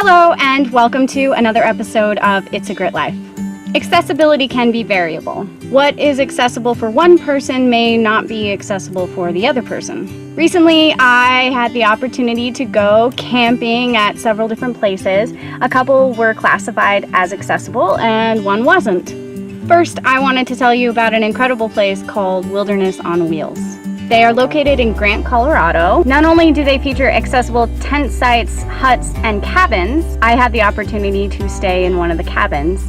Hello and welcome to another episode of It's a Grit Life. Accessibility can be variable. What is accessible for one person may not be accessible for the other person. Recently, I had the opportunity to go camping at several different places. A couple were classified as accessible and one wasn't. First, I wanted to tell you about an incredible place called Wilderness on Wheels. They are located in Grant, Colorado. Not only do they feature accessible tent sites, huts, and cabins, I had the opportunity to stay in one of the cabins,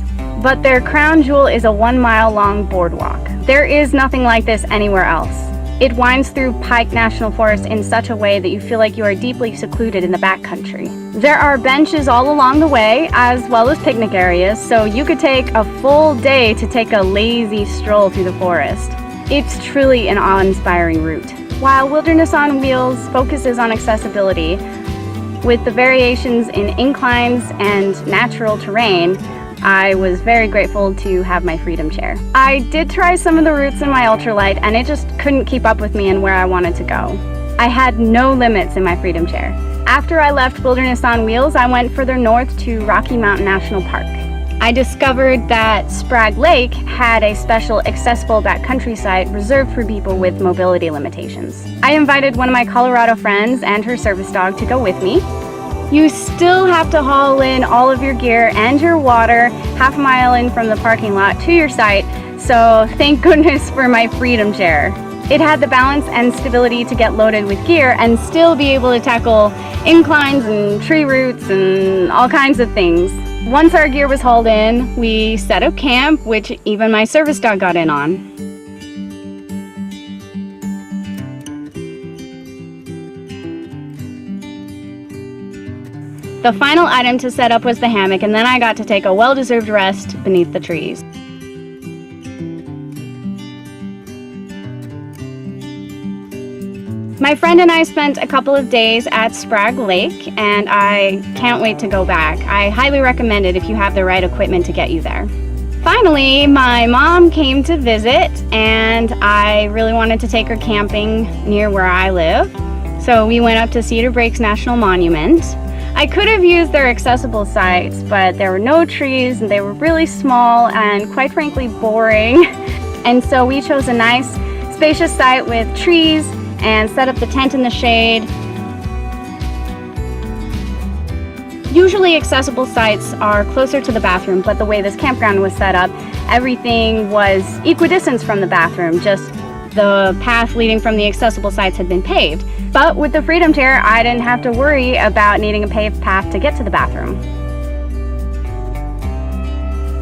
but their crown jewel is a 1-mile-long boardwalk. There is nothing like this anywhere else. It winds through Pike National Forest in such a way that you feel like you are deeply secluded in the backcountry. There are benches all along the way, as well as picnic areas, so you could take a full day to take a lazy stroll through the forest. It's truly an awe-inspiring route. While Wilderness on Wheels focuses on accessibility, with the variations in inclines and natural terrain, I was very grateful to have my Freedom Chair. I did try some of the routes in my ultralight and it just couldn't keep up with me and where I wanted to go. I had no limits in my Freedom Chair. After I left Wilderness on Wheels, I went further north to Rocky Mountain National Park. I discovered that Sprague Lake had a special accessible backcountry site reserved for people with mobility limitations. I invited one of my Colorado friends and her service dog to go with me. You still have to haul in all of your gear and your water half a mile in from the parking lot to your site, so thank goodness for my Freedom Chair. It had the balance and stability to get loaded with gear and still be able to tackle inclines and tree roots and all kinds of things. Once our gear was hauled in, we set up camp, which even my service dog got in on. The final item to set up was the hammock, and then I got to take a well-deserved rest beneath the trees. My friend and I spent a couple of days at Sprague Lake, and I can't wait to go back. I highly recommend it if you have the right equipment to get you there. Finally, my mom came to visit, and I really wanted to take her camping near where I live. So we went up to Cedar Breaks National Monument. I could have used their accessible sites, but there were no trees, and they were really small and quite frankly boring. And so we chose a nice, spacious site with trees and set up the tent in the shade. Usually accessible sites are closer to the bathroom, but the way this campground was set up, everything was equidistant from the bathroom, just the path leading from the accessible sites had been paved. But with the Freedom Chair, I didn't have to worry about needing a paved path to get to the bathroom.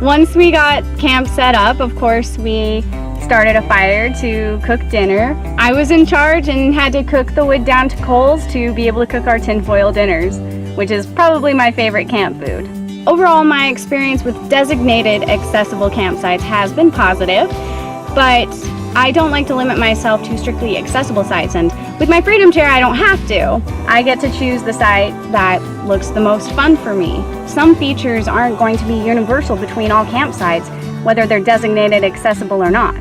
Once we got camp set up, of course, we started a fire to cook dinner. I was in charge and had to cook the wood down to coals to be able to cook our tinfoil dinners, which is probably my favorite camp food. Overall, my experience with designated accessible campsites has been positive, but I don't like to limit myself to strictly accessible sites, and with my Freedom Chair, I don't have to. I get to choose the site that looks the most fun for me. Some features aren't going to be universal between all campsites, whether they're designated accessible or not.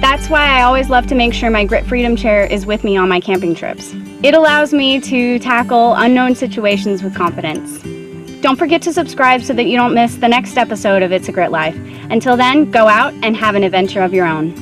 That's why I always love to make sure my Grit Freedom Chair is with me on my camping trips. It allows me to tackle unknown situations with confidence. Don't forget to subscribe so that you don't miss the next episode of It's a Grit Life. Until then, go out and have an adventure of your own.